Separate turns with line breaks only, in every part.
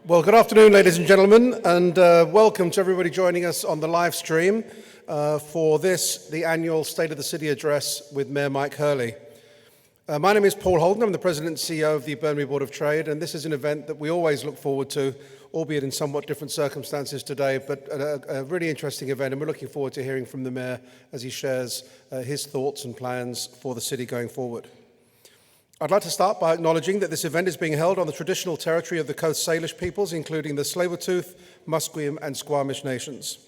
Well, good afternoon, ladies and gentlemen, and welcome to everybody joining us on the live stream for the annual State of the City address with Mayor Mike Hurley. My name is Paul Holden. I'm the President and CEO of the Burnaby Board of Trade, and this is an event that we always look forward to, albeit in somewhat different circumstances today, but a really interesting event, and we're looking forward to hearing from the Mayor as he shares his thoughts and plans for the city going forward. I'd like to start by acknowledging that this event is being held on the traditional territory of the Coast Salish peoples, including the Tsleil-Waututh, Musqueam and Squamish nations.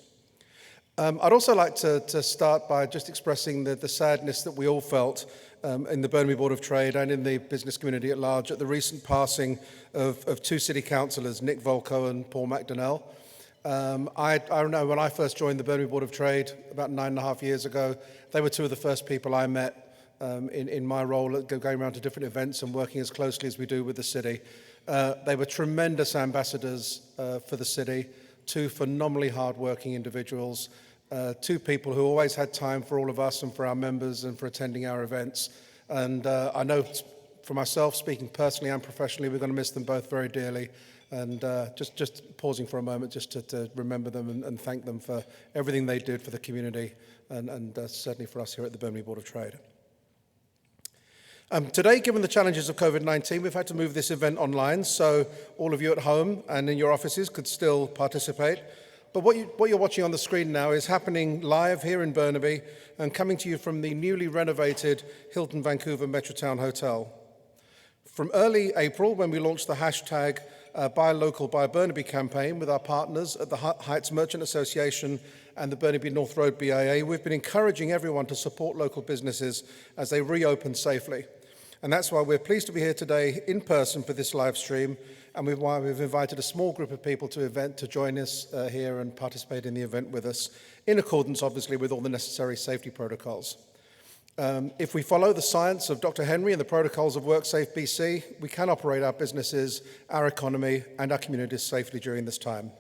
I'd also like to start by just expressing the sadness that we all felt in the Burnaby Board of Trade and in the business community at large at the recent passing of two city councillors, Nick Volko and Paul McDonnell. I know when I first joined the Burnaby Board of Trade about 9.5 years ago, they were two of the first people I met in my role at going around to different events and working as closely as we do with the city. They were tremendous ambassadors for the city, two phenomenally hard-working individuals, two people who always had time for all of us and for our members and for attending our events. And I know for myself, speaking personally and professionally, we're going to miss them both very dearly. And just pausing for a moment just to remember them and thank them for everything they did for the community and certainly for us here at the Burnaby Board of Trade. Today, given the challenges of COVID-19, we've had to move this event online, so all of you at home and in your offices could still participate. But what you're watching on the screen now is happening live here in Burnaby and coming to you from the newly renovated Hilton Vancouver Metrotown Hotel. From early April, when we launched the hashtag Buy Local, Buy Burnaby campaign with our partners at the Heights Merchant Association and the Burnaby North Road BIA, we've been encouraging everyone to support local businesses as they reopen safely. And that's why we're pleased to be here today in person for this live stream, and why we've invited a small group of people to join us here and participate in the event with us, in accordance, obviously, with all the necessary safety protocols. If we follow the science of Dr. Henry and the protocols of WorkSafe BC, we can operate our businesses, our economy, and our communities safely during this time.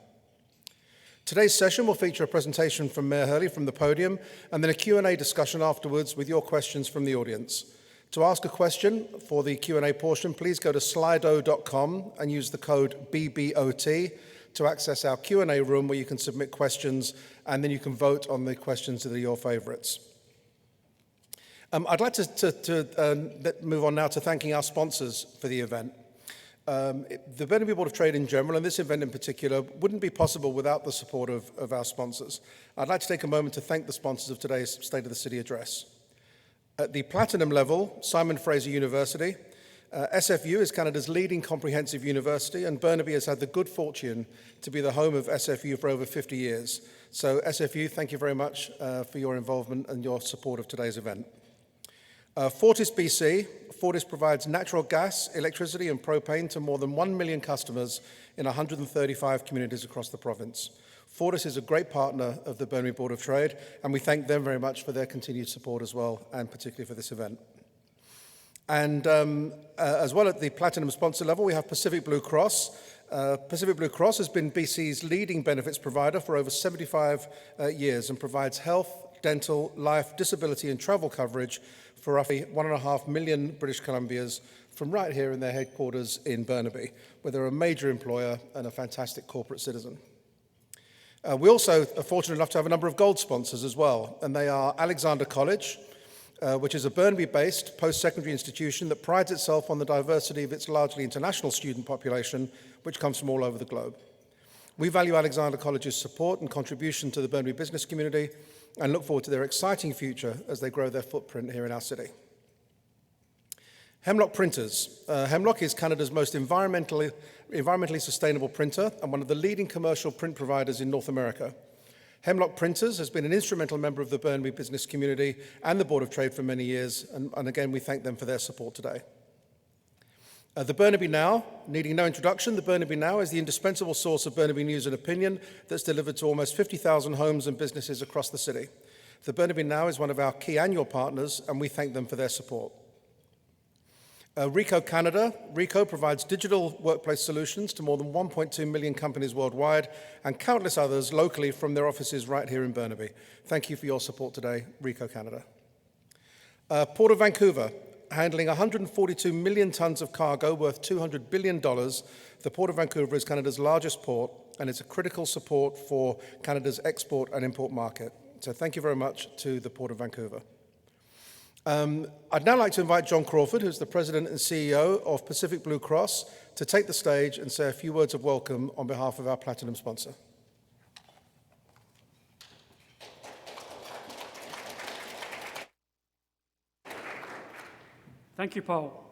Today's session will feature a presentation from Mayor Hurley from the podium, and then a Q&A discussion afterwards with your questions from the audience. To ask a question for the Q&A portion, please go to slido.com and use the code BBOT to access our Q&A room where you can submit questions, and then you can vote on the questions that are your favourites. I'd like to move on now to thanking our sponsors for the event. The Burnaby Board of Trade in general, and this event in particular, wouldn't be possible without the support of our sponsors. I'd like to take a moment to thank the sponsors of today's State of the City address. At the platinum level, Simon Fraser University. SFU is Canada's leading comprehensive university, and Burnaby has had the good fortune to be the home of SFU for over 50 years. So SFU, thank you very much for your involvement and your support of today's event. Fortisbc. Fortis provides natural gas, electricity and propane to more than 1 million customers in 135 communities across the province. Fortis is a great partner of the Burnaby Board of Trade, and we thank them very much for their continued support as well, and particularly for this event. And as well at the platinum sponsor level, we have Pacific Blue Cross. Pacific Blue Cross has been BC's leading benefits provider for over 75 years and provides health, dental, life, disability and travel coverage for roughly 1.5 million British Columbians from right here in their headquarters in Burnaby, where they're a major employer and a fantastic corporate citizen. We also are fortunate enough to have a number of gold sponsors as well, and they are Alexander College, which is a Burnaby-based post-secondary institution that prides itself on the diversity of its largely international student population, which comes from all over the globe. We value Alexander College's support and contribution to the Burnaby business community and look forward to their exciting future as they grow their footprint here in our city. Hemlock Printers. Hemlock is Canada's most environmentally sustainable printer and one of the leading commercial print providers in North America. Hemlock Printers has been an instrumental member of the Burnaby business community and the Board of Trade for many years, and again, we thank them for their support today. The Burnaby Now, needing no introduction, the Burnaby Now is the indispensable source of Burnaby news and opinion that's delivered to almost 50,000 homes and businesses across the city. The Burnaby Now is one of our key annual partners, and we thank them for their support. Ricoh Canada. Ricoh provides digital workplace solutions to more than 1.2 million companies worldwide and countless others locally from their offices right here in Burnaby. Thank you for your support today, Ricoh Canada. Port of Vancouver. handling 142 million tonnes of cargo worth $200 billion, the Port of Vancouver is Canada's largest port, and it's a critical support for Canada's export and import market. So thank you very much to the Port of Vancouver. I'd now like to invite John Crawford, who's the President and CEO of Pacific Blue Cross, to take the stage and say a few words of welcome on behalf of our Platinum sponsor.
Thank you, Paul.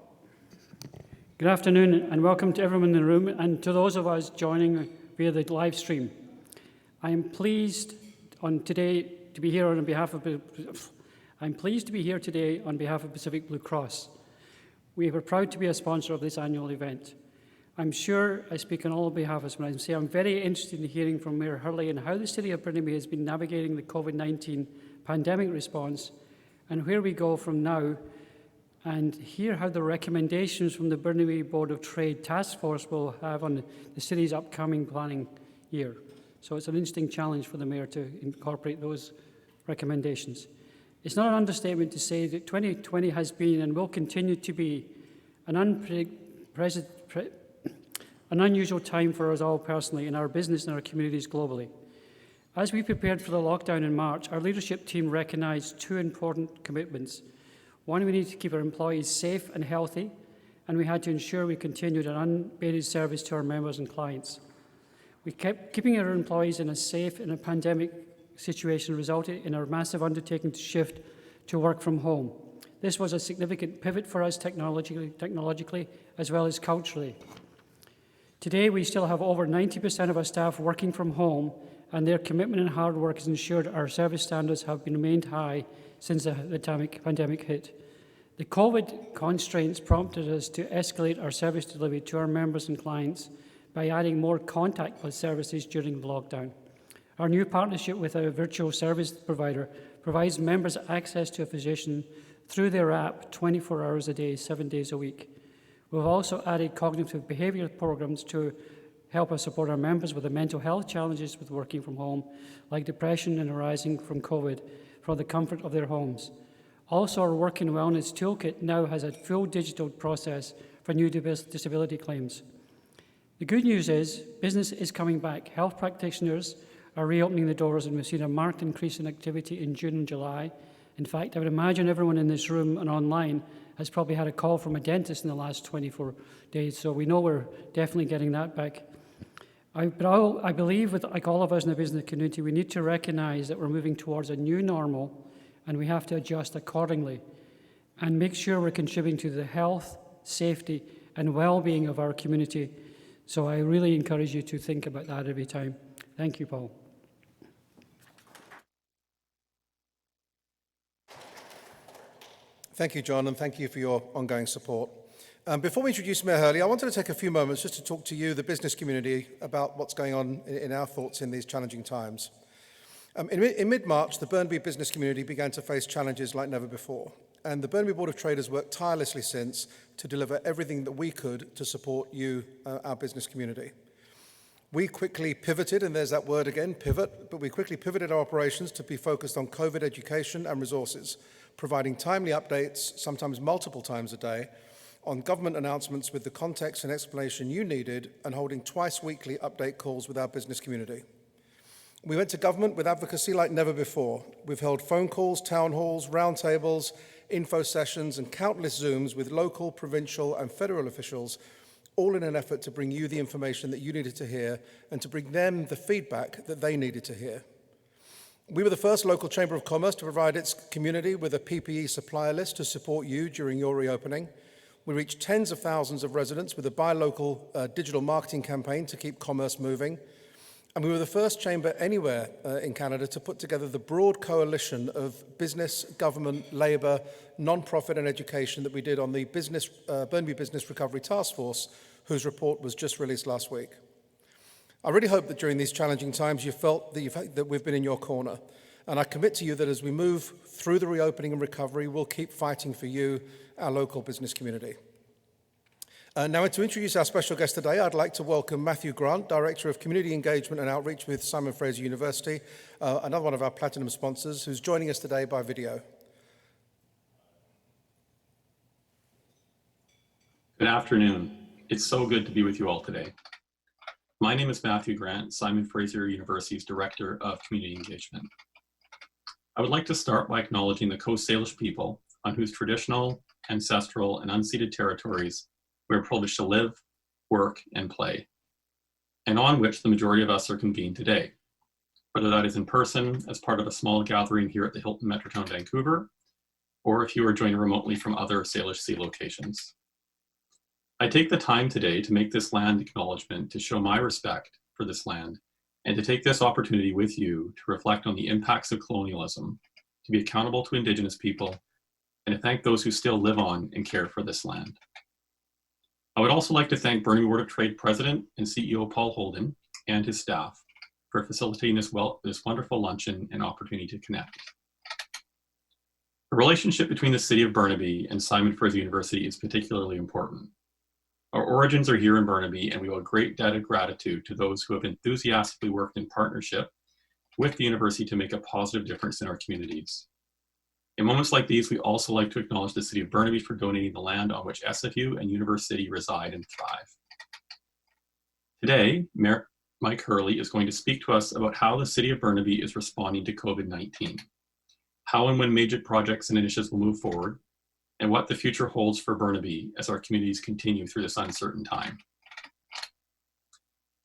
Good afternoon and welcome to everyone in the room and to those of us joining via the live stream. I am pleased today to be here on behalf of Pacific Blue Cross. We are proud to be a sponsor of this annual event. I'm sure I speak on all behalf of us when I say I'm very interested in hearing from Mayor Hurley and how the City of Burnaby has been navigating the COVID-19 pandemic response and where we go from now, and hear how the recommendations from the Burnaby Board of Trade Task Force will have on the City's upcoming planning year. So it's an interesting challenge for the Mayor to incorporate those recommendations. It's not an understatement to say that 2020 has been and will continue to be an unusual time for us all personally, in our business and our communities globally. As we prepared for the lockdown in March, our leadership team recognised two important commitments. One, we need to keep our employees safe and healthy, and we had to ensure we continued an unabated service to our members and clients. We kept keeping our employees in a pandemic situation resulted in our massive undertaking to shift to work from home. This was a significant pivot for us technologically as well as culturally. Today, we still have over 90% of our staff working from home, and their commitment and hard work has ensured our service standards have remained high since the pandemic hit. The COVID constraints prompted us to escalate our service delivery to our members and clients by adding more contactless services during the lockdown. Our new partnership with a virtual service provider provides members access to a physician through their app 24 hours a day, 7 days a week. We've also added cognitive behavioural programs to help us support our members with the mental health challenges with working from home, like depression and arising from COVID, from the comfort of their homes. Also, our Work and Wellness Toolkit now has a full digital process for new disability claims. The good news is business is coming back. Health practitioners are reopening the doors, and we've seen a marked increase in activity in June and July. In fact, I would imagine everyone in this room and online has probably had a call from a dentist in the last 24 days, so we know we're definitely getting that back. I believe, like all of us in the business community, we need to recognise that we're moving towards a new normal, and we have to adjust accordingly and make sure we're contributing to the health, safety, and well-being of our community. So I really encourage you to think about that every time. Thank you, Paul.
Thank you, John, and thank you for your ongoing support. Before we introduce Mayor Hurley, I wanted to take a few moments just to talk to you, the business community, about what's going on in our thoughts in these challenging times. In mid-March, the Burnaby business community began to face challenges like never before, and the Burnaby Board of Trade has worked tirelessly since to deliver everything that we could to support you, our business community. We quickly pivoted, and there's that word again, pivot, but we quickly pivoted our operations to be focused on COVID education and resources, providing timely updates, sometimes multiple times a day, on government announcements with the context and explanation you needed, and holding twice weekly update calls with our business community. We went to government with advocacy like never before. We've held phone calls, town halls, roundtables, info sessions, and countless Zooms with local, provincial, and federal officials, all in an effort to bring you the information that you needed to hear and to bring them the feedback that they needed to hear. We were the first local Chamber of Commerce to provide its community with a PPE supplier list to support you during your reopening. We reached tens of thousands of residents with a buy local digital marketing campaign to keep commerce moving. And we were the first chamber anywhere in Canada to put together the broad coalition of business, government, labour, non-profit and education that we did on the Burnaby Business Recovery Task Force, whose report was just released last week. I really hope that during these challenging times you felt that we've been in your corner. And I commit to you that as we move through the reopening and recovery, we'll keep fighting for you, our local business community. Now, to introduce our special guest today, I'd like to welcome Matthew Grant, Director of Community Engagement and Outreach with Simon Fraser University, another one of our Platinum sponsors, who's joining us today by video.
Good afternoon. It's so good to be with you all today. My name is Matthew Grant, Simon Fraser University's Director of Community Engagement. I would like to start by acknowledging the Coast Salish people on whose traditional, ancestral, and unceded territories we are privileged to live, work, and play, and on which the majority of us are convened today, whether that is in person as part of a small gathering here at the Hilton Metrotown Vancouver, or if you are joining remotely from other Salish Sea locations. I take the time today to make this land acknowledgement to show my respect for this land and to take this opportunity with you to reflect on the impacts of colonialism, to be accountable to Indigenous people, and to thank those who still live on and care for this land. I would also like to thank Burnaby Board of Trade President and CEO Paul Holden and his staff for facilitating this wonderful luncheon and opportunity to connect. The relationship between the City of Burnaby and Simon Fraser University is particularly important. Our origins are here in Burnaby, and we owe a great debt of gratitude to those who have enthusiastically worked in partnership with the university to make a positive difference in our communities. In moments like these, we also like to acknowledge the City of Burnaby for donating the land on which SFU and University reside and thrive. Today, Mayor Mike Hurley is going to speak to us about how the City of Burnaby is responding to COVID-19, how and when major projects and initiatives will move forward, and what the future holds for Burnaby as our communities continue through this uncertain time.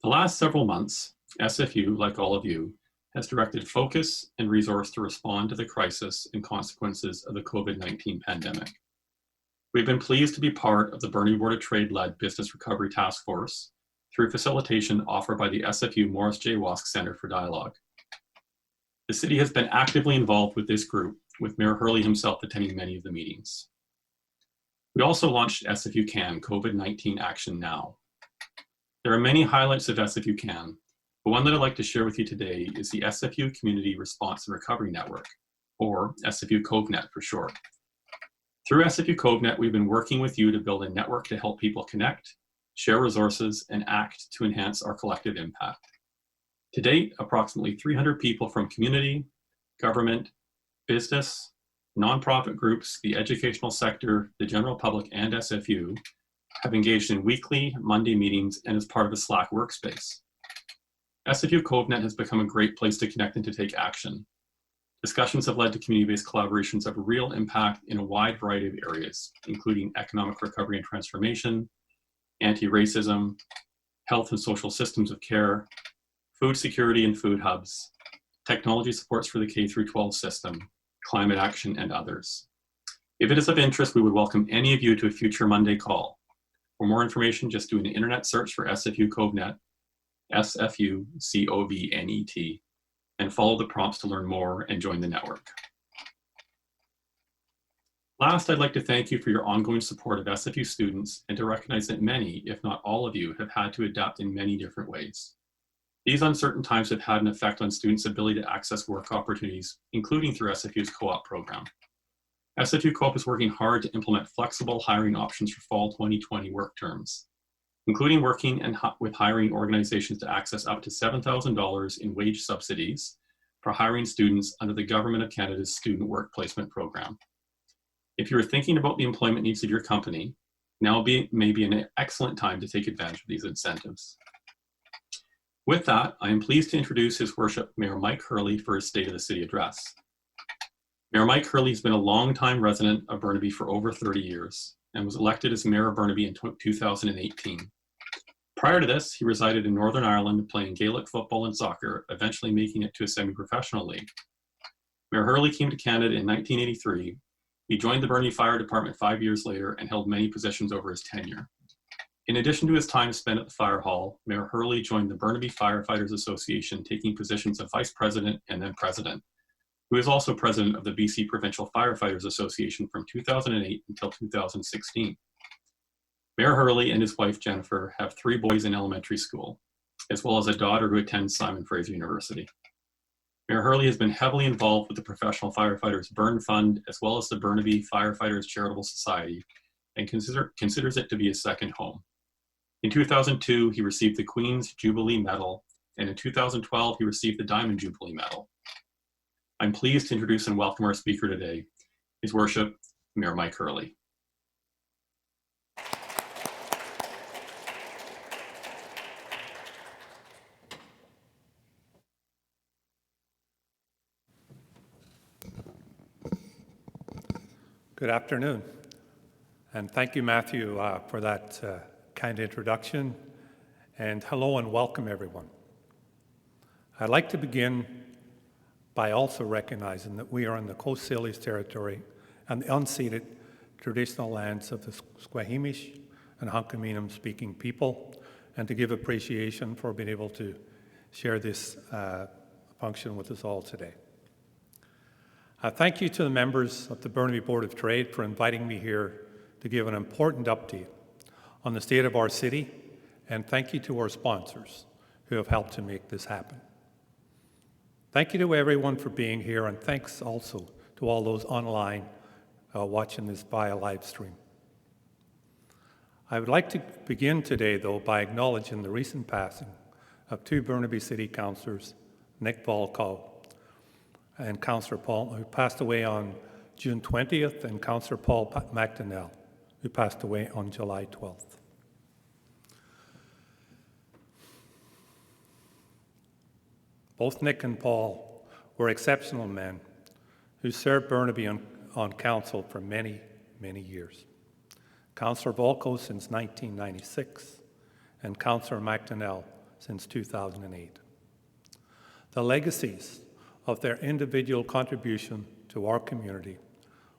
The last several months, SFU, like all of you, has directed focus and resource to respond to the crisis and consequences of the COVID-19 pandemic. We've been pleased to be part of the Burnaby Board of Trade-led Business Recovery Task Force through facilitation offered by the SFU Morris J. Wask Center for Dialogue. The city has been actively involved with this group, with Mayor Hurley himself attending many of the meetings. We also launched SFU CAN, COVID-19 Action Now. There are many highlights of SFU CAN, but one that I'd like to share with you today is the SFU Community Response and Recovery Network, or SFU COVNET for short. Through SFU COVNET, we've been working with you to build a network to help people connect, share resources, and act to enhance our collective impact. To date, approximately 300 people from community, government, business, nonprofit groups, the educational sector, the general public, and SFU have engaged in weekly Monday meetings and as part of a Slack workspace. SFU COVNET has become a great place to connect and to take action. Discussions have led to community-based collaborations of real impact in a wide variety of areas, including economic recovery and transformation, anti-racism, health and social systems of care, food security and food hubs, technology supports for the K-12 system, climate action, and others. If it is of interest, we would welcome any of you to a future Monday call. For more information, just do an internet search for SFU COVNET, SFU COVNET, and follow the prompts to learn more and join the network. Last, I'd like to thank you for your ongoing support of SFU students and to recognize that many, if not all of you, have had to adapt in many different ways. These uncertain times have had an effect on students' ability to access work opportunities, including through SFU's co-op program. SFU Co-op is working hard to implement flexible hiring options for fall 2020 work terms, including working with hiring organizations to access up to $7,000 in wage subsidies for hiring students under the Government of Canada's Student Work Placement Program. If you are thinking about the employment needs of your company, now may be an excellent time to take advantage of these incentives. With that, I am pleased to introduce His Worship Mayor Mike Hurley for his State of the City address. Mayor Mike Hurley has been a longtime resident of Burnaby for over 30 years and was elected as Mayor of Burnaby in 2018. Prior to this, he resided in Northern Ireland playing Gaelic football and soccer, eventually making it to a semi-professional league. Mayor Hurley came to Canada in 1983. He joined the Burnaby Fire Department 5 years later and held many positions over his tenure. In addition to his time spent at the fire hall, Mayor Hurley joined the Burnaby Firefighters Association, taking positions of vice president and then president, who is also president of the BC Provincial Firefighters Association from 2008 until 2016. Mayor Hurley and his wife Jennifer have 3 boys in elementary school, as well as a daughter who attends Simon Fraser University. Mayor Hurley has been heavily involved with the Professional Firefighters Burn Fund, as well as the Burnaby Firefighters Charitable Society, and considers it to be his second home. In 2002, he received the Queen's Jubilee Medal, and in 2012, he received the Diamond Jubilee Medal. I'm pleased to introduce and welcome our speaker today, His Worship, Mayor Mike Hurley.
Good afternoon, and thank you, Matthew, for that kind introduction, and hello and welcome, everyone. I'd like to begin by also recognizing that we are in the Coast Salish territory and the unceded traditional lands of the Squamish and Hunkaminam speaking people, and to give appreciation for being able to share this function with us all today. Thank you to the members of the Burnaby Board of Trade for inviting me here to give an important update on the state of our city, and thank you to our sponsors who have helped to make this happen. Thank you to everyone for being here, and thanks also to all those online watching this via live stream. I would like to begin today, though, by acknowledging the recent passing of two Burnaby City Councillors, Nick Volkow and Councillor Paul, who passed away on June 20th, and Councillor Paul McDonnell, who passed away on July 12th. Both Nick and Paul were exceptional men who served Burnaby on council for many, many years. Councillor Volkow since 1996, and Councillor McDonnell since 2008. The legacies of their individual contribution to our community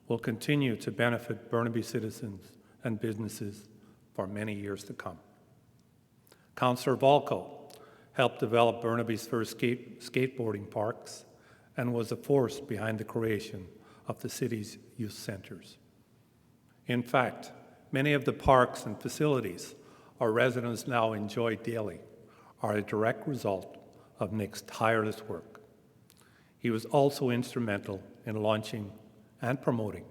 will continue to benefit Burnaby citizens and businesses for many years to come. Councillor Volkow helped develop Burnaby's first skateboarding parks and was a force behind the creation of the city's youth centres. In fact, many of the parks and facilities our residents now enjoy daily are a direct result of Nick's tireless work. He was also instrumental in launching and promoting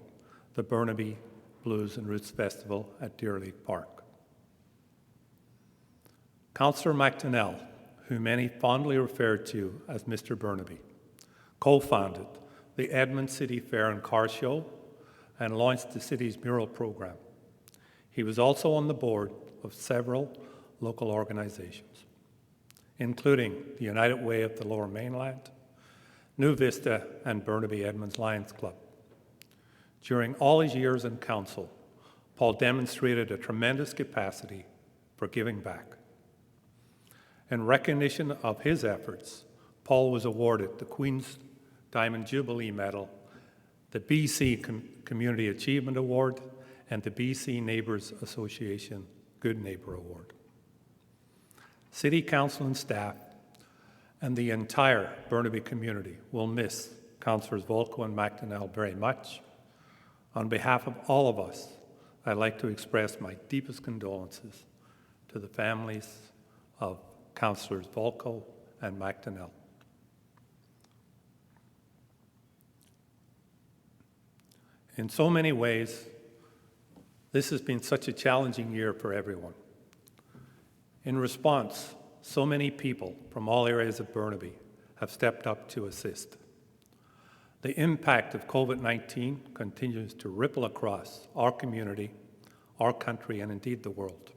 the Burnaby Blues and Roots Festival at Deer Lake Park. Councillor McDonnell, who many fondly refer to as Mr. Burnaby, co-founded the Edmund City Fair and Car Show and launched the city's mural program. He was also on the board of several local organizations, including the United Way of the Lower Mainland, New Vista, and Burnaby Edmonds Lions Club. During all his years in council, Paul demonstrated a tremendous capacity for giving back. In recognition of his efforts, Paul was awarded the Queen's Diamond Jubilee Medal, the BC Community Achievement Award, and the BC Neighbours Association Good Neighbour Award. City Council and staff and the entire Burnaby community will miss Councillors Volkow and McDonnell very much. On behalf of all of us, I'd like to express my deepest condolences to the families of Councillors Volkow and McDonnell. In so many ways, this has been such a challenging year for everyone. In response, so many people from all areas of Burnaby have stepped up to assist. The impact of COVID-19 continues to ripple across our community, our country, and indeed the world.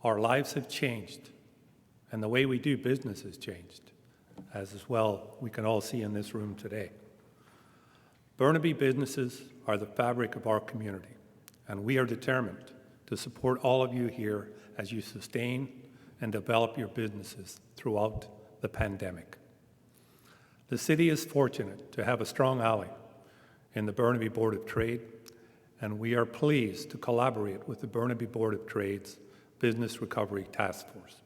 Our lives have changed, and the way we do business has changed, as well we can all see in this room today. Burnaby businesses are the fabric of our community, and we are determined to support all of you here as you sustain and develop your businesses throughout the pandemic. The city is fortunate to have a strong ally in the Burnaby Board of Trade, and we are pleased to collaborate with the Burnaby Board of Trade's Business Recovery Task Force.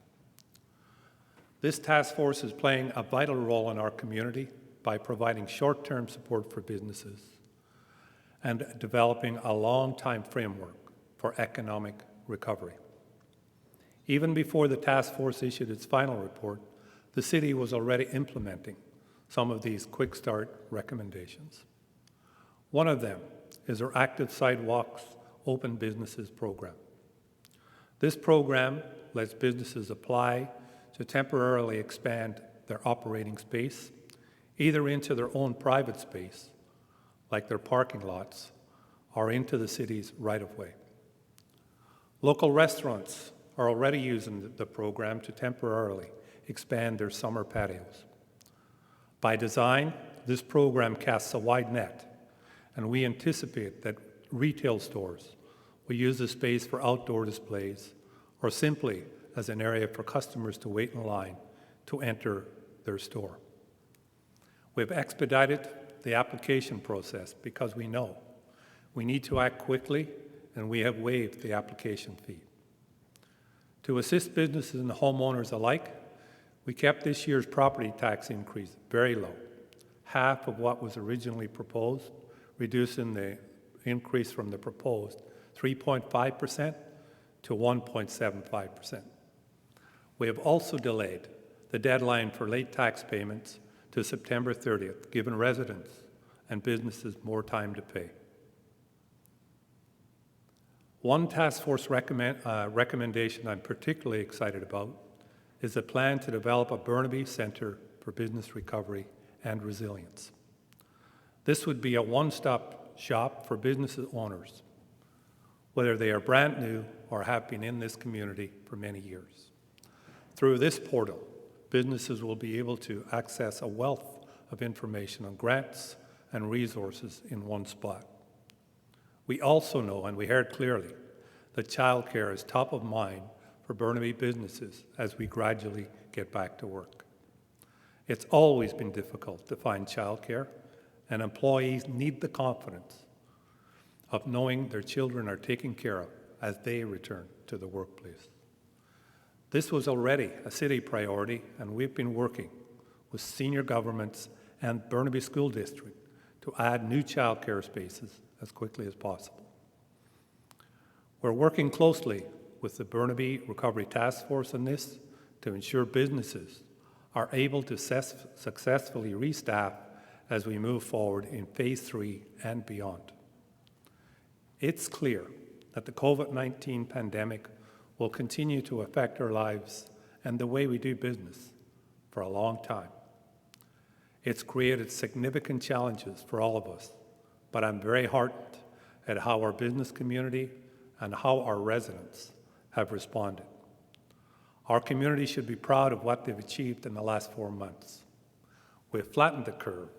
This task force is playing a vital role in our community by providing short-term support for businesses and developing a long-time framework for economic recovery. Even before the task force issued its final report, the city was already implementing some of these quick start recommendations. One of them is our Active Sidewalks Open Businesses program. This program lets businesses apply to temporarily expand their operating space, either into their own private space, like their parking lots, or into the city's right-of-way. Local restaurants are already using the program to temporarily expand their summer patios. By design, this program casts a wide net and we anticipate that retail stores will use the space for outdoor displays or simply as an area for customers to wait in line to enter their store. We've expedited the application process because we know we need to act quickly, and we have waived the application fee. To assist businesses and homeowners alike, we kept this year's property tax increase very low, half of what was originally proposed, reducing the increase from the proposed 3.5% to 1.75%. We have also delayed the deadline for late tax payments to September 30th, giving residents and businesses more time to pay. One task force recommendation I'm particularly excited about is a plan to develop a Burnaby Centre for Business Recovery and Resilience. This would be a one-stop shop for business owners, whether they are brand new or have been in this community for many years. Through this portal, businesses will be able to access a wealth of information on grants and resources in one spot. We also know, and we heard clearly, that childcare is top of mind for Burnaby businesses as we gradually get back to work. It's always been difficult to find childcare, and employees need the confidence of knowing their children are taken care of as they return to the workplace. This was already a city priority, and we've been working with senior governments and Burnaby School District to add new childcare spaces as quickly as possible. We're working closely with the Burnaby Recovery Task Force on this to ensure businesses are able to successfully restaff as we move forward in Phase 3 and beyond. It's clear that the COVID-19 pandemic will continue to affect our lives and the way we do business for a long time. It's created significant challenges for all of us, but I'm very heartened at how our business community and how our residents have responded. Our community should be proud of what they've achieved in the last 4 months. We've flattened the curve.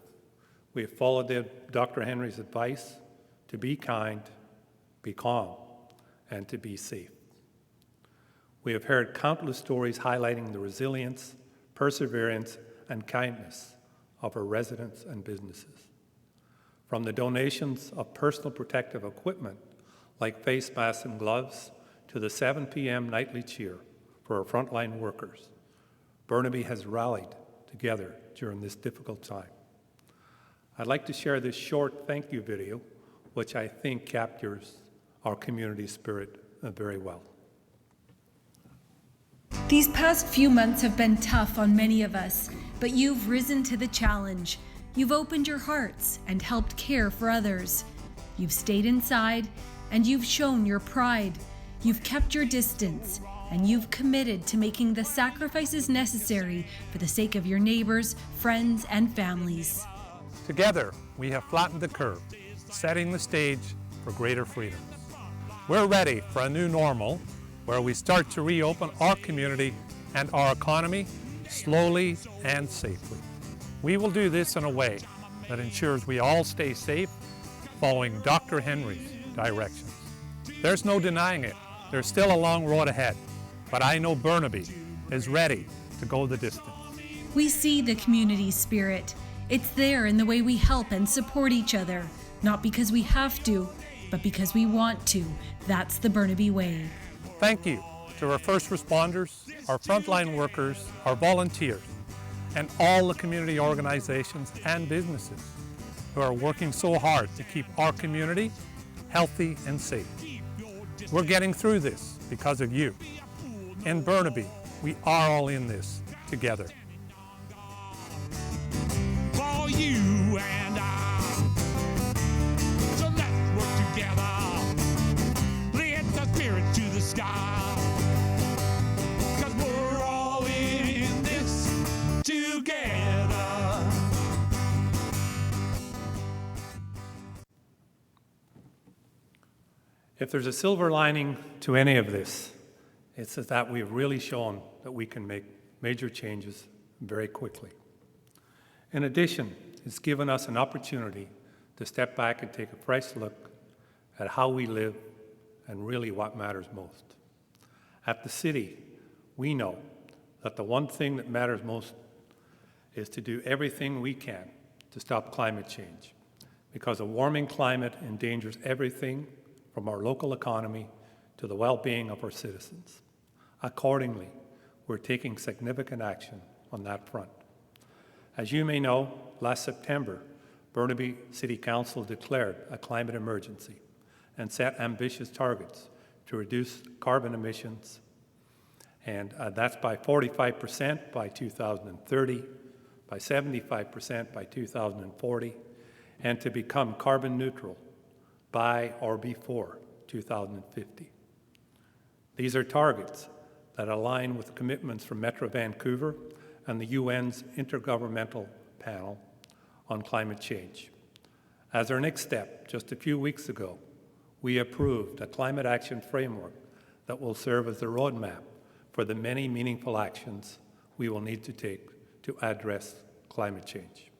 We've followed Dr. Henry's advice to be kind, be calm, and to be safe. We have heard countless stories highlighting the resilience, perseverance, and kindness of our residents and businesses. From the donations of personal protective equipment like face masks and gloves to the 7 p.m. nightly cheer for our frontline workers, Burnaby has rallied together during this difficult time. I'd like to share this short thank you video, which I think captures our community spirit very well.
These past few months have been tough on many of us, but you've risen to the challenge. You've opened your hearts and helped care for others. You've stayed inside and you've shown your pride. You've kept your distance and you've committed to making the sacrifices necessary for the sake of your neighbors, friends, and families.
Together, we have flattened the curve, setting the stage for greater freedom. We're ready for a new normal where we start to reopen our community and our economy slowly and safely. We will do this in a way that ensures we all stay safe, following Dr. Henry's directions. There's no denying it. There's still a long road ahead, but I know Burnaby is ready to go the distance.
We see the community spirit. It's there in the way we help and support each other, not because we have to, but because we want to. That's the Burnaby way.
Thank you to our first responders, our frontline workers, our volunteers, and all the community organizations and businesses who are working so hard to keep our community healthy and safe. We're getting through this because of you. In Burnaby, we are all in this together.
For you and I, so let's work together, lift the spirit to the sky, 'cause we're all in this together.
If there's a silver lining to any of this, it's that we've really shown that we can make major changes very quickly. In addition, it's given us an opportunity to step back and take a fresh look at how we live and really what matters most. At the city, we know that the one thing that matters most is to do everything we can to stop climate change, because a warming climate endangers everything from our local economy to the well-being of our citizens. Accordingly, we're taking significant action on that front. As you may know, last September, Burnaby City Council declared a climate emergency and set ambitious targets to reduce carbon emissions, and that's by 45% by 2030, by 75% by 2040, and to become carbon neutral by or before 2050. These are targets that align with commitments from Metro Vancouver and the UN's Intergovernmental Panel on Climate Change. As our next step, just a few weeks ago, we approved a climate action framework that will serve as the roadmap for the many meaningful actions we will need to take to address climate change.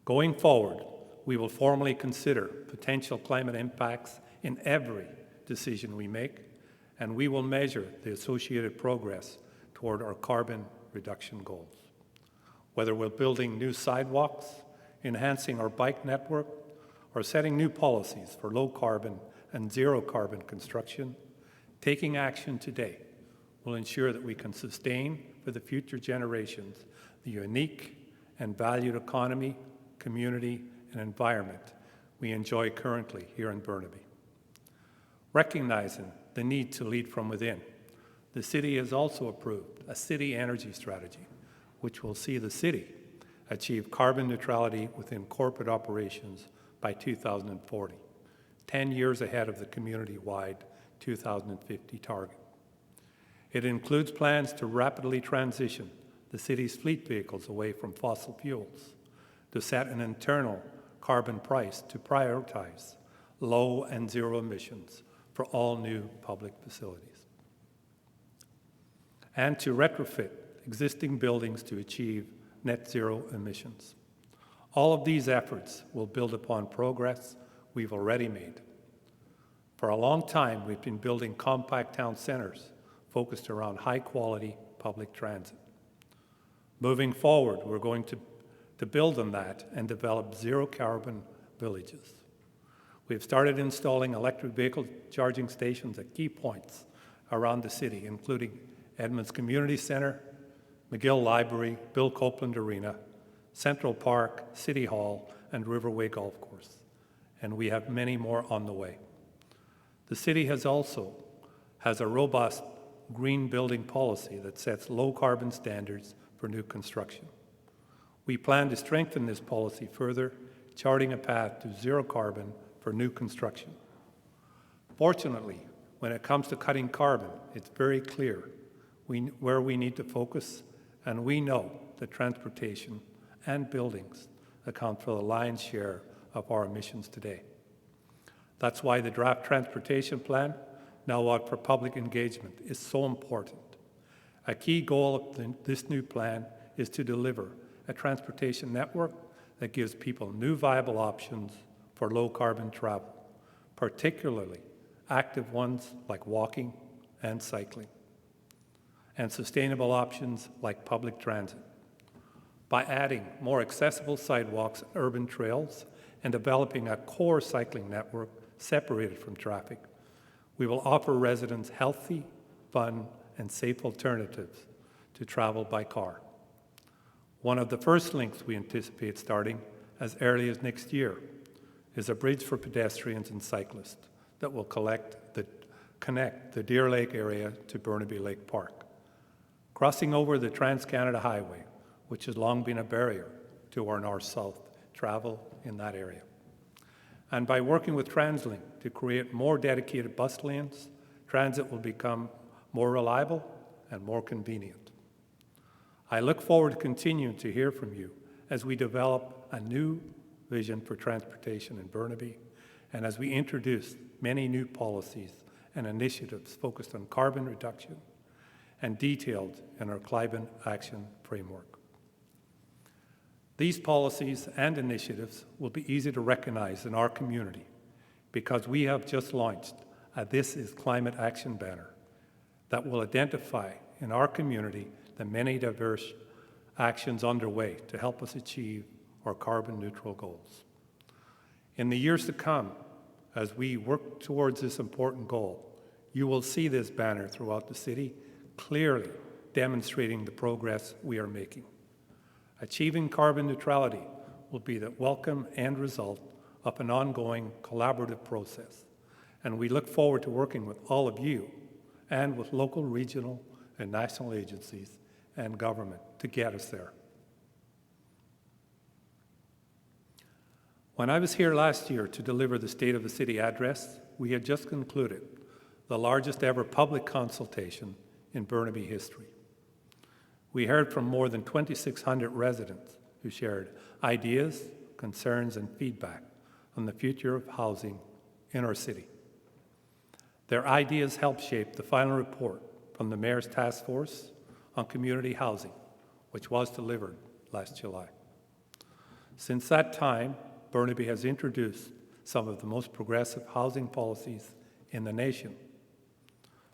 Going forward, we will formally consider potential climate impacts in every decision we make, and we will measure the associated progress toward our carbon reduction goals. Whether we're building new sidewalks, enhancing our bike network, or setting new policies for low carbon and zero carbon construction, taking action today will ensure that we can sustain for the future generations the unique and valued economy, community, and environment we enjoy currently here in Burnaby. Recognizing the need to lead from within, the city has also approved a city energy strategy, which will see the city achieve carbon neutrality within corporate operations by 2040, 10 years ahead of the community-wide 2050 target. It includes plans to rapidly transition the city's fleet vehicles away from fossil fuels, to set an internal carbon price to prioritize low and zero emissions for all new public facilities, and to retrofit existing buildings to achieve net zero emissions. All of these efforts will build upon progress we've already made. For a long time, we've been building compact town centers focused around high-quality public transit. Moving forward, we're going to build on that and develop zero-carbon villages. We've started installing electric vehicle charging stations at key points around the city, including Edmonds Community Centre, McGill Library, Bill Copeland Arena, Central Park, City Hall, and Riverway Golf Course. And we have many more on the way. The city has a robust green building policy that sets low carbon standards for new construction. We plan to strengthen this policy further, charting a path to zero carbon for new construction. Fortunately, when it comes to cutting carbon, it's very clear where we need to focus, and we know that transportation and buildings account for the lion's share of our emissions today. That's why the draft transportation plan, now out for public engagement, is so important. A key goal of this new plan is to deliver a transportation network that gives people new viable options for low-carbon travel, particularly active ones like walking and cycling, and sustainable options like public transit. By adding more accessible sidewalks and urban trails and developing a core cycling network separated from traffic, we will offer residents healthy, fun, and safe alternatives to travel by car. One of the first links we anticipate starting as early as next year is a bridge for pedestrians and cyclists that will connect the Deer Lake area to Burnaby Lake Park, crossing over the Trans-Canada Highway, which has long been a barrier to our north-south travel in that area. And by working with TransLink to create more dedicated bus lanes, transit will become more reliable and more convenient. I look forward to continuing to hear from you as we develop a new vision for transportation in Burnaby and as we introduce many new policies and initiatives focused on carbon reduction and detailed in our climate action framework. These policies and initiatives will be easy to recognize in our community because we have just launched a This is Climate Action banner that will identify in our community the many diverse actions underway to help us achieve our carbon neutral goals. In the years to come, as we work towards this important goal, you will see this banner throughout the city, clearly demonstrating the progress we are making. Achieving carbon neutrality will be the welcome end result of an ongoing collaborative process, and we look forward to working with all of you and with local, regional, and national agencies and government to get us there. When I was here last year to deliver the State of the City address, we had just concluded the largest ever public consultation in Burnaby history. We heard from more than 2,600 residents who shared ideas, concerns, and feedback on the future of housing in our city. Their ideas helped shape the final report from the Mayor's Task Force on Community Housing, which was delivered last July. Since that time, Burnaby has introduced some of the most progressive housing policies in the nation.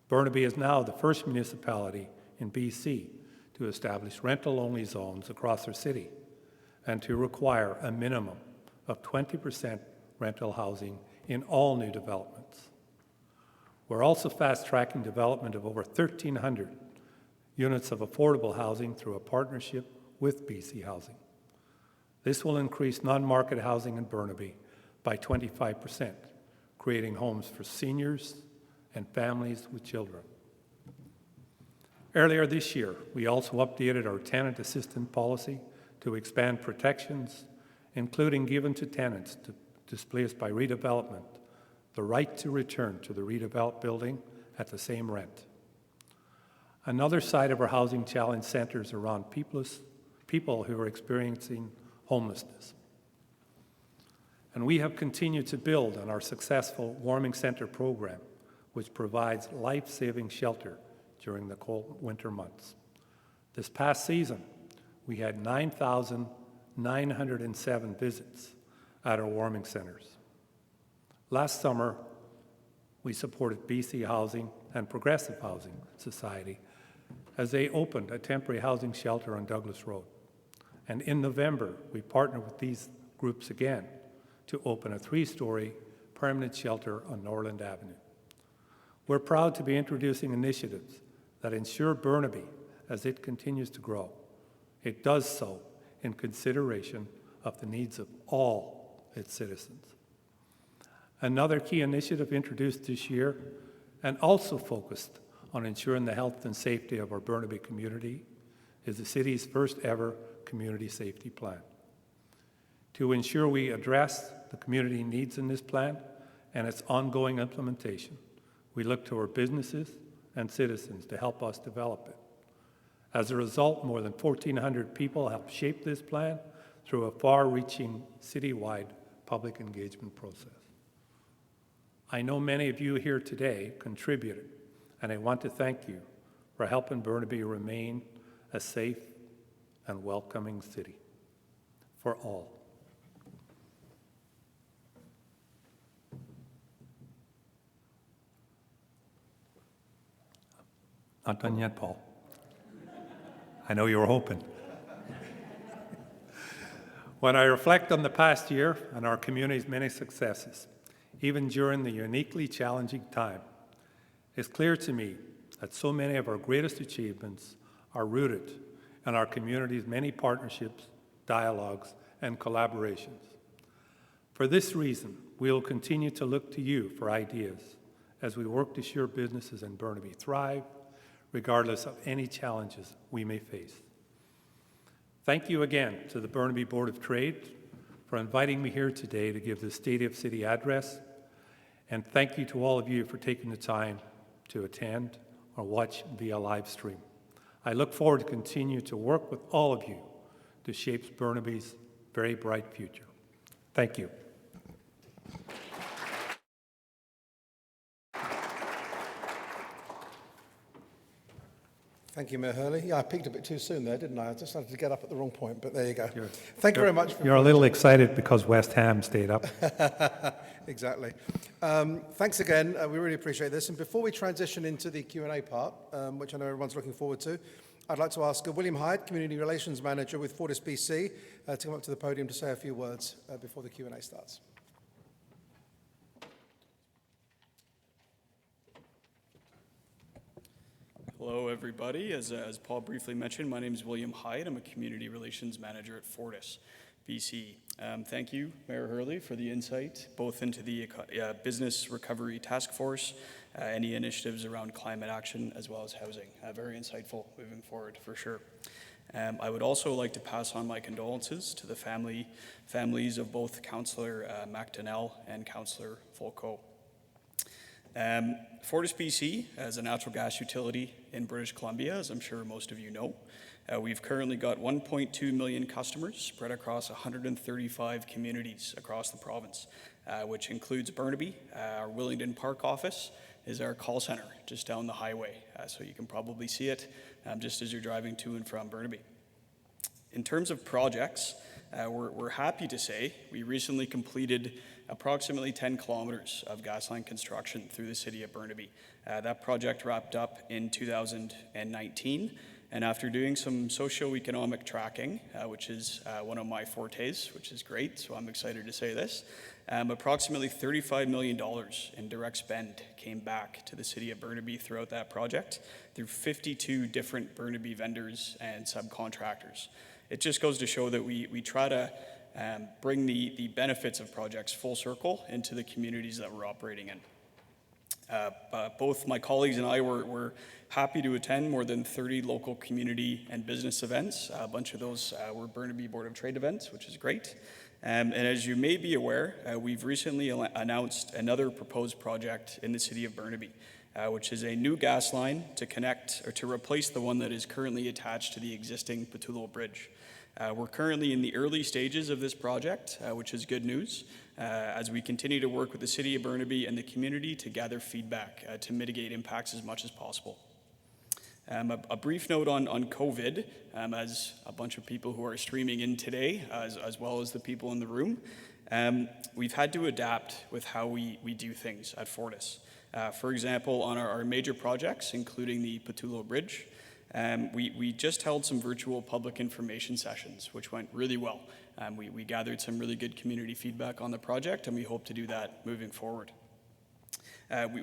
Burnaby is now the first municipality in BC to establish rental-only zones across our city and to require a minimum of 20% rental housing in all new developments. We're also fast-tracking development of over 1,300 units of affordable housing through a partnership with BC Housing. This will increase non-market housing in Burnaby by 25%, creating homes for seniors and families with children. Earlier this year, we also updated our tenant assistance policy to expand protections, including giving to tenants displaced by redevelopment the right to return to the redeveloped building at the same rent. Another side of our housing challenge centers around people who are experiencing homelessness. And we have continued to build on our successful Warming Center program, which provides life-saving shelter during the cold winter months. This past season, we had 9,907 visits at our warming centers. Last summer, we supported BC Housing and Progressive Housing Society as they opened a temporary housing shelter on Douglas Road. And in November, we partnered with these groups again to open a 3-story permanent shelter on Norland Avenue. We're proud to be introducing initiatives that ensure Burnaby, as it continues to grow, it does so in consideration of the needs of all its citizens. Another key initiative introduced this year and also focused on ensuring the health and safety of our Burnaby community is the city's first ever community safety plan. To ensure we address the community needs in this plan and its ongoing implementation, we look to our businesses and citizens to help us develop it. As a result, more than 1,400 people helped shape this plan through a far-reaching citywide public engagement process. I know many of you here today contributed, and I want to thank you for helping Burnaby remain a safe and welcoming city for all. Not done yet, Paul. I know you were hoping. When I reflect on the past year and our community's many successes, even during the uniquely challenging time, it's clear to me that so many of our greatest achievements are rooted in our community's many partnerships, dialogues, and collaborations. For this reason, we will continue to look to you for ideas as we work to ensure businesses in Burnaby thrive, regardless of any challenges we may face. Thank you again to the Burnaby Board of Trade for inviting me here today to give the State of City address, and thank you to all of you for taking the time to attend or watch via live stream. I look forward to continue to work with all of you to shape Burnaby's very bright future. Thank you.
Thank you, Mayor Hurley. Yeah, I peaked a bit too soon there, didn't I? I just started to get up at the wrong point, but there you go. Thank you very much.
You're a little excited because West Ham stayed up.
Exactly. Thanks again. We really appreciate this. And before we transition into the Q&A part, which I know everyone's looking forward to, I'd like to ask William Hyde, Community Relations Manager with Fortisbc, to come up to the podium to say a few words before the Q&A starts.
Hello, everybody. As Paul briefly mentioned, my name is William Hyde. I'm a Community Relations Manager at Fortisbc. Thank you, Mayor Hurley, for the insight, both into the Business Recovery Task Force, any initiatives around climate action, as well as housing. Very insightful moving forward, for sure. I would also like to pass on my condolences to the families of both Councillor McDonnell and Councillor Folco. Fortisbc, as a natural gas utility in British Columbia, as I'm sure most of you know, we've currently got 1.2 million customers spread across 135 communities across the province, which includes Burnaby. Our Willingdon Park office is our call center just down the highway, so you can probably see it just as you're driving to and from Burnaby. In terms of projects, we're happy to say we recently completed approximately 10 kilometers of gas line construction through the city of Burnaby. That project wrapped up in 2019, and after doing some socioeconomic tracking, which is one of my fortes, which is great, so I'm excited to say this, approximately $35 million in direct spend came back to the city of Burnaby throughout that project through 52 different Burnaby vendors and subcontractors. It just goes to show that we try to bring the benefits of projects full circle into the communities that we're operating in. Both my colleagues and I were happy to attend more than 30 local community and business events. A bunch of those were Burnaby Board of Trade events, which is great. And as you may be aware, we've recently announced another proposed project in the city of Burnaby, which is a new gas line to connect or to replace the one that is currently attached to the existing Pattullo Bridge. We're currently in the early stages of this project, which is good news, as we continue to work with the city of Burnaby and the community to gather feedback to mitigate impacts as much as possible. A brief note on COVID, as a bunch of people who are streaming in today, as well as the people in the room, we've had to adapt with how we do things at Fortis. For example, on our major projects, including the Pattullo Bridge, we just held some virtual public information sessions, which went really well. We gathered some really good community feedback on the project, and we hope to do that moving forward.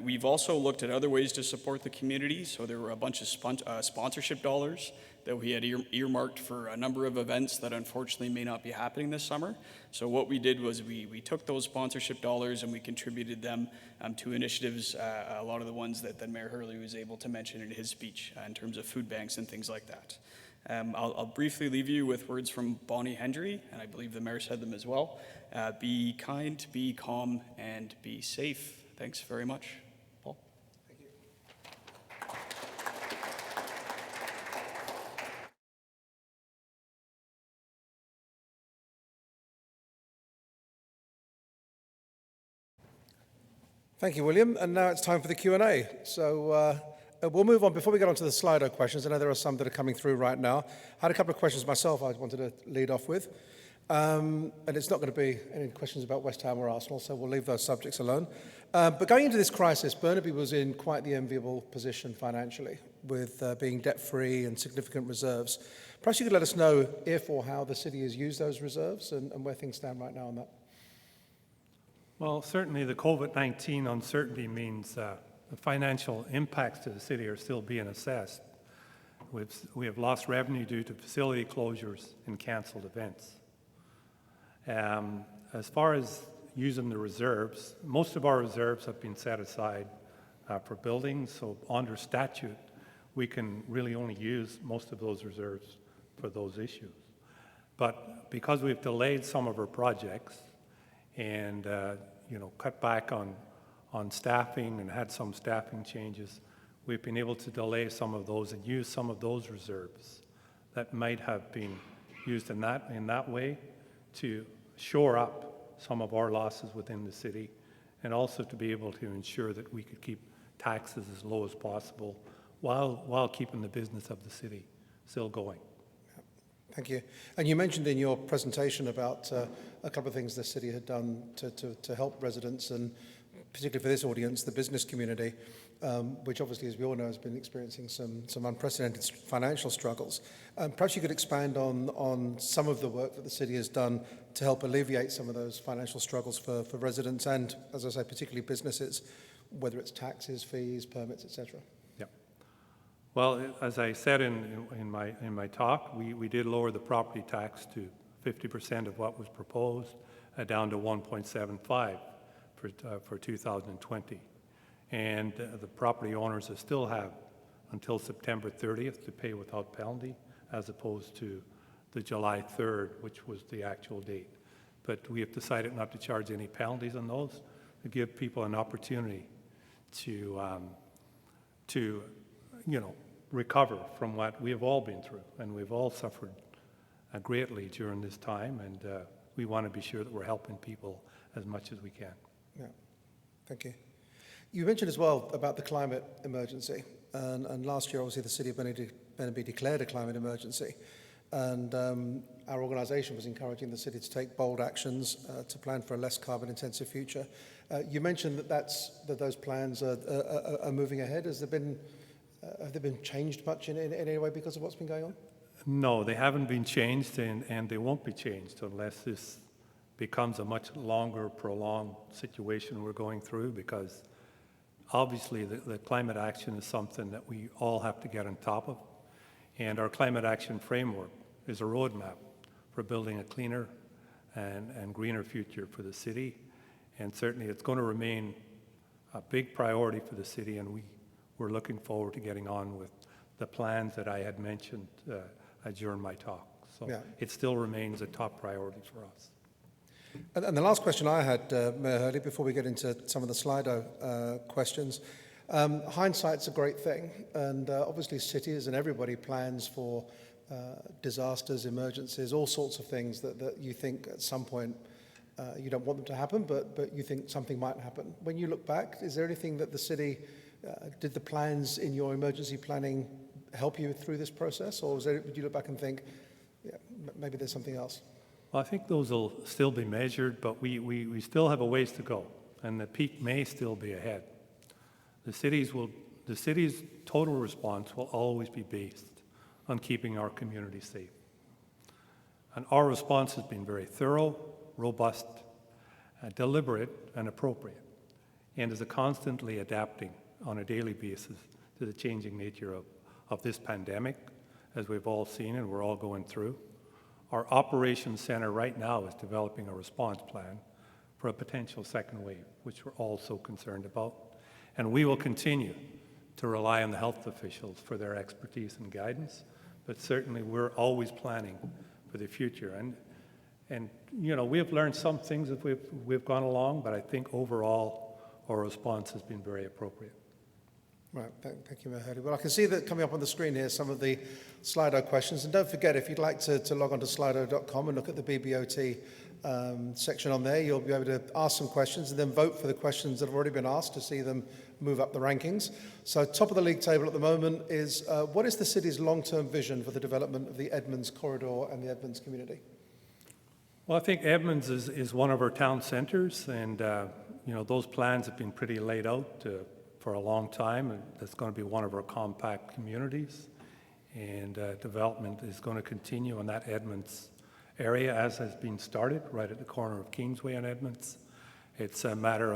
We've also looked at other ways to support the community, so there were a bunch of sponsorship dollars that we had earmarked for a number of events that unfortunately may not be happening this summer. So what we did was we took those sponsorship dollars and we contributed them to initiatives, a lot of the ones that Mayor Hurley was able to mention in his speech in terms of food banks and things like that. I'll briefly leave you with words from Bonnie Hendry, and I believe the Mayor said them as well. Be kind, be calm, and be safe. Thanks very much. Paul?
Thank you. Thank you, William. And now it's time for the Q&A. So we'll move on. Before we get on to the Slido questions, I know there are some that are coming through right now. I had a couple of questions myself I wanted to lead off with. And it's not going to be any questions about West Ham or Arsenal, so we'll leave those subjects alone. But going into this crisis, Burnaby was in quite the enviable position financially, with being debt-free and significant reserves. Perhaps you could let us know if or how the city has used those reserves and where things stand right now on that.
Well, certainly the COVID-19 uncertainty means the financial impacts to the city are still being assessed. We have lost revenue due to facility closures and cancelled events. As far as using the reserves, most of our reserves have been set aside for buildings, so under statute, we can really only use most of those reserves for those issues. But because we've delayed some of our projects and cut back on staffing and had some staffing changes, we've been able to delay some of those and use some of those reserves that might have been used in that way to shore up some of our losses within the city, and also to be able to ensure that we could keep taxes as low as possible while keeping the business of the city still going.
Thank you. And you mentioned in your presentation about a couple of things the city had done to help residents, and particularly for this audience, the business community, which obviously, as we all know, has been experiencing some unprecedented financial struggles. Perhaps you could expand on some of the work that the city has done to help alleviate some of those financial struggles for residents and, as I say, particularly businesses, whether it's taxes, fees, permits, etc.
Well, as I said in my talk, we did lower the property tax to 50% of what was proposed, down to 1.75 for 2020. And the property owners still have until September 30th to pay without penalty, as opposed to the July 3rd, which was the actual date. But we have decided not to charge any penalties on those, to give people an opportunity to recover from what we have all been through, and we've all suffered greatly during this time, and we want to be sure that we're helping people as much as we can.
Yeah, thank you. You mentioned as well about the climate emergency, and last year, obviously, the city of Burnaby declared a climate emergency, and our organisation was encouraging the city to take bold actions to plan for a less carbon-intensive future. You mentioned that those plans are moving ahead. Have they been changed much in any way because of what's been going on?
No, they haven't been changed, and they won't be changed unless this becomes a much longer, prolonged situation we're going through, because obviously the climate action is something that we all have to get on top of. And our climate action framework is a roadmap for building a cleaner and greener future for the city. And certainly it's going to remain a big priority for the city, and we're looking forward to getting on with the plans that I had mentioned during my talk. So yeah, it still remains a top priority for us.
And the last question I had, Mayor Hurley, before we get into some of the Slido questions, hindsight's a great thing, and obviously cities and everybody plans for disasters, emergencies, all sorts of things that you think at some point you don't want them to happen, but you think something might happen. When you look back, is there anything that the city did the plans in your emergency planning help you through this process, or would you look back and think, yeah, maybe there's something else?
Well, I think those will still be measured, but we still have a ways to go, and the peak may still be ahead. The city's total response will always be based on keeping our community safe. And our response has been very thorough, robust, deliberate, and appropriate, and is constantly adapting on a daily basis to the changing nature of this pandemic, as we've all seen and we're all going through. Our operations center right now is developing a response plan for a potential second wave, which we're all so concerned about. And we will continue to rely on the health officials for their expertise and guidance, but certainly we're always planning for the future. And you know, we have learned some things as we've gone along, but I think overall our response has been very appropriate.
Right, thank you, Mayor Hurley. Well, I can see that coming up on the screen here, some of the Slido questions. And don't forget, if you'd like to log on to slido.com and look at the BBOT section on there, you'll be able to ask some questions and then vote for the questions that have already been asked to see them move up the rankings. So top of the league table at the moment is, what is the city's long-term vision for the development of the Edmonds corridor and the Edmonds community?
Well, I think Edmonds is one of our town centers, and you know, those plans have been pretty laid out for a long time, and that's going to be one of our compact communities, and development is going to continue in that Edmonds area, as has been started right at the corner of Kingsway and Edmonds. It's a matter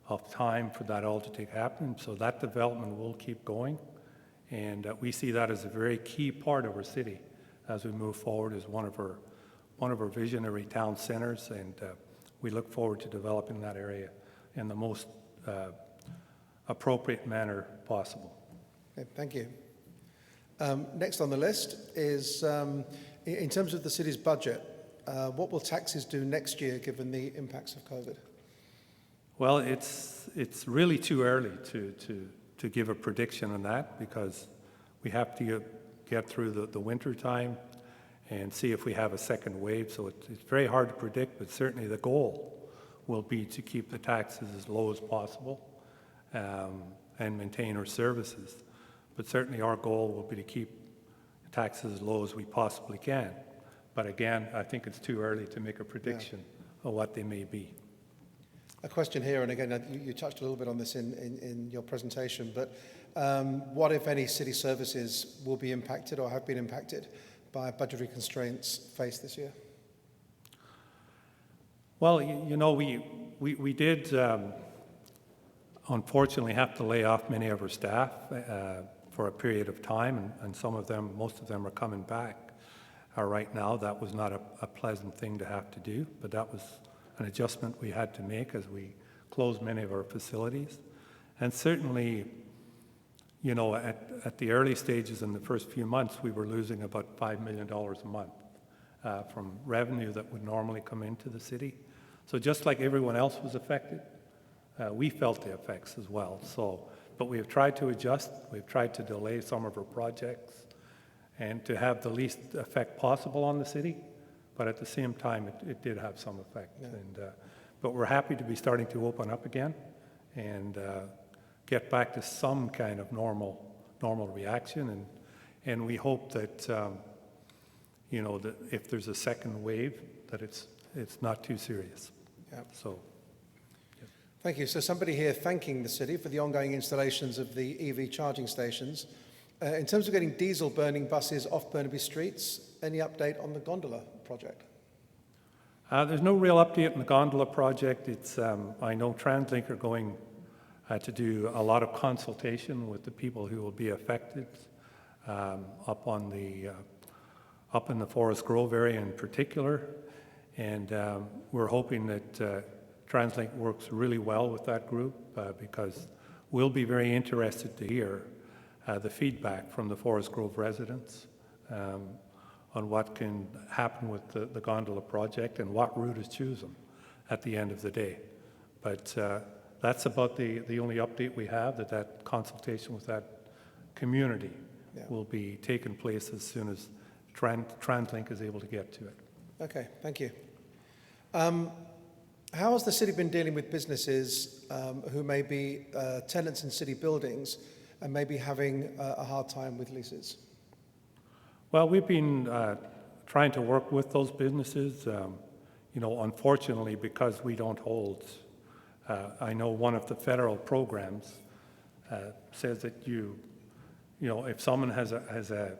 of time for that all to take happen, so that development will keep going, and we see that as a very key part of our city as we move forward as one of our visionary town centers, and we look forward to developing that area in the most appropriate manner possible.
Okay, thank you. Next on the list is, in terms of the city's budget, what will taxes do next year given the impacts of COVID?
Well, it's really too early to give a prediction on that, because we have to get through the winter time and see if we have a second wave. So it's very hard to predict, but certainly the goal will be to keep the taxes as low as possible and maintain our services. But certainly our goal will be to keep taxes as low as we possibly can. But again, I think it's too early to make a prediction of what they may be.
A question here, and again, you touched a little bit on this in your presentation, but what, if any, city services will be impacted or have been impacted by budgetary constraints faced this year?
Well, you know, we did unfortunately have to lay off many of our staff for a period of time, and some of them, most of them are coming back right now. That was not a pleasant thing to have to do, but that was an adjustment we had to make as we closed many of our facilities. And certainly, you know, at the early stages in the first few months, we were losing about $5 million a month from revenue that would normally come into the city. So just like everyone else was affected, we felt the effects as well. But we have tried to adjust. We've tried to delay some of our projects and to have the least effect possible on the city. But at the same time, it did have some effect. Yeah. But we're happy to be starting to open up again and get back to some kind of normal reaction. And we hope that, you know, that if there's a second wave, that it's not too serious.
Yeah.
So.
Thank you. So somebody here thanking the city for the ongoing installations of the EV charging stations. In terms of getting diesel burning buses off Burnaby streets, any update on the gondola project?
There's no real update on the gondola project. It's I know TransLink are going to do a lot of consultation with the people who will be affected up in the Forest Grove area in particular, and we're hoping that TransLink works really well with that group because we'll be very interested to hear the feedback from the Forest Grove residents on what can happen with the gondola project and what route is chosen at the end of the day. But that's about the only update we have, that consultation with that community will be taking place as soon as TransLink is able to get to it.
Okay, thank you. How has the city been dealing with businesses who may be tenants in city buildings and may be having a hard time with leases?
Well, we've been trying to work with those businesses. You know, unfortunately, because we don't hold, I know one of the federal programs says that you know, if someone has a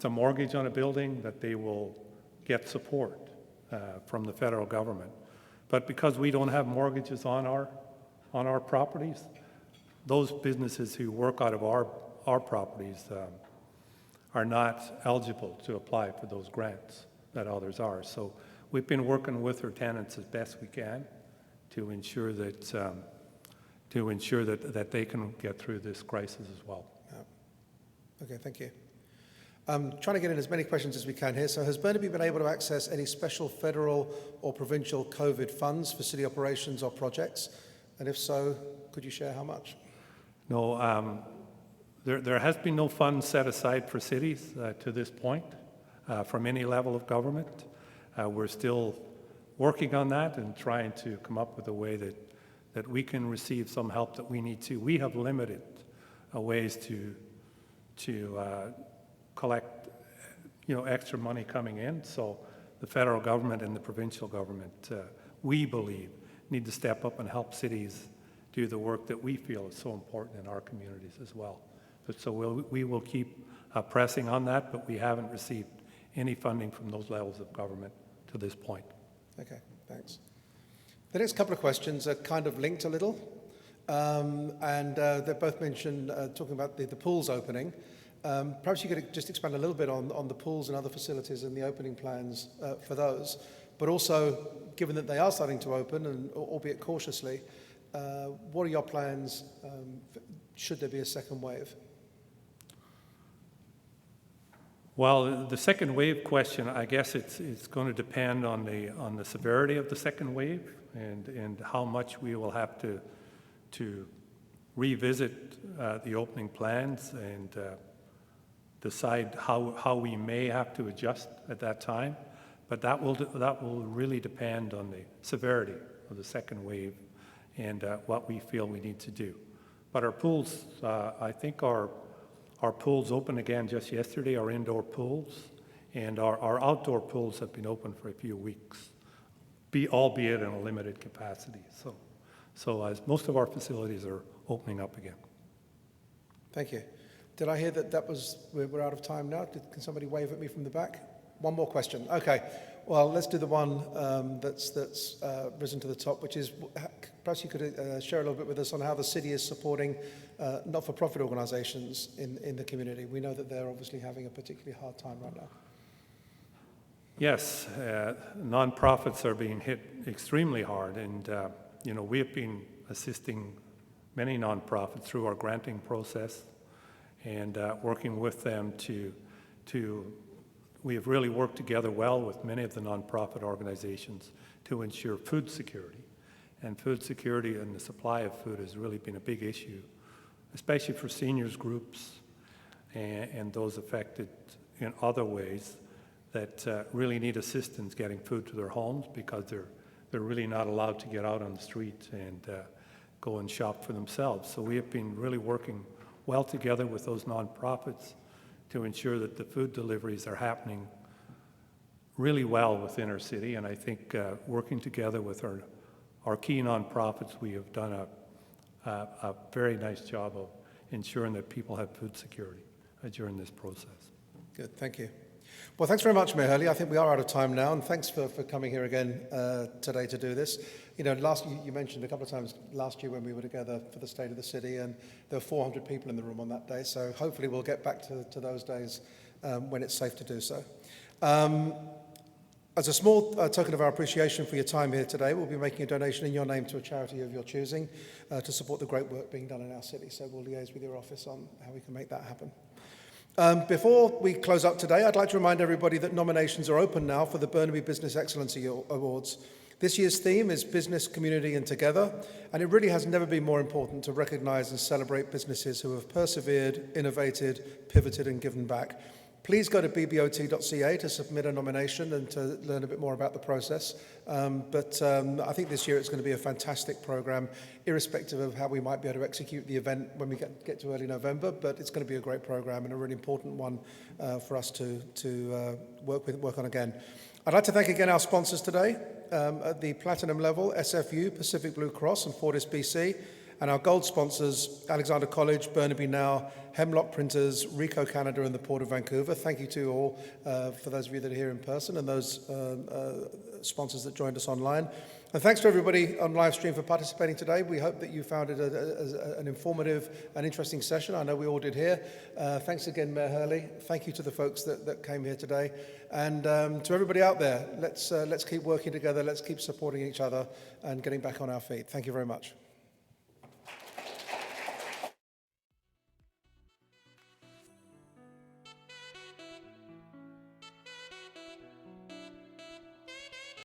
mortgage on a building, that they will get support from the federal government. But because we don't have mortgages on our properties, those businesses who work out of our properties are not eligible to apply for those grants that others are. So we've been working with our tenants as best we can to ensure that that they can get through this crisis as well.
Yeah. Okay, thank you. Trying to get in as many questions as we can here. So has Burnaby been able to access any special federal or provincial COVID funds for city operations or projects? And if so, could you share how much?
No, there has been no funds set aside for cities to this point from any level of government. We're still working on that and trying to come up with a way that we can receive some help that we need to. We have limited ways to collect, you know, extra money coming in. So the federal government and the provincial government, we believe, need to step up and help cities do the work that we feel is so important in our communities as well. But so we will keep pressing on that, but we haven't received any funding from those levels of government to this point.
Okay, thanks. The next couple of questions are kind of linked a little, and they both mention talking about the pools opening. Perhaps you could just expand a little bit on the pools and other facilities and the opening plans for those, but also, given that they are starting to open, and albeit cautiously, what are your plans should there be a second wave?
Well, the second wave question, I guess it's going to depend on the severity of the second wave and how much we will have to revisit the opening plans and decide how we may have to adjust at that time. But that will really depend on the severity of the second wave and what we feel we need to do. But our pools, I think our pools opened again just yesterday, our indoor pools, and our outdoor pools have been open for a few weeks, albeit in a limited capacity. So as most of our facilities are opening up again.
Thank you. Did I hear that we're out of time now? Can somebody wave at me from the back? One more question. Okay. Well, let's do the one that's risen to the top, which is perhaps you could share a little bit with us on how the city is supporting not-for-profit organisations in the community. We know that they're obviously having a particularly hard time right now.
Yes, nonprofits are being hit extremely hard, and we have been assisting many nonprofits through our granting process and working with them we have really worked together well with many of the nonprofit organizations to ensure food security. And food security and the supply of food has really been a big issue, especially for seniors groups and those affected in other ways that really need assistance getting food to their homes because they're really not allowed to get out on the street and go and shop for themselves. So we have been really working well together with those nonprofits to ensure that the food deliveries are happening really well within our city. And I think working together with our key nonprofits, we have done a very nice job of ensuring that people have food security during this process.
Good, thank you. Well, thanks very much, Mayor Hurley. I think we are out of time now, and thanks for coming here again today to do this. You mentioned a couple of times last year when we were together for the State of the City, and there were 400 people in the room on that day, so hopefully we'll get back to those days when it's safe to do so. As a small token of our appreciation for your time here today, we'll be making a donation in your name to a charity of your choosing to support the great work being done in our city, so we'll liaise with your office on how we can make that happen. Before we close up today, I'd like to remind everybody that nominations are open now for the Burnaby Business Excellency Awards. This year's theme is Business, Community and Together, and it really has never been more important to recognise and celebrate businesses who have persevered, innovated, pivoted and given back. Please go to bbot.ca to submit a nomination and to learn a bit more about the process. But I think this year it's going to be a fantastic programme, irrespective of how we might be able to execute the event when we get to early November. But it's going to be a great programme and a really important one for us to work on again. I'd like to thank again our sponsors today at the platinum level, SFU, Pacific Blue Cross and Fortisbc, and our gold sponsors, Alexander College, Burnaby Now, Hemlock Printers, Rico Canada and the Port of Vancouver. Thank you to you all for those of you that are here in person and those sponsors that joined us online. And thanks to everybody on live stream for participating today. We hope that you found it an informative and interesting session. I know we all did here. Thanks again, Mayor Hurley. Thank you to the folks that came here today. And to everybody out there, let's keep working together. Let's keep supporting each other and getting back on our feet. Thank you very much.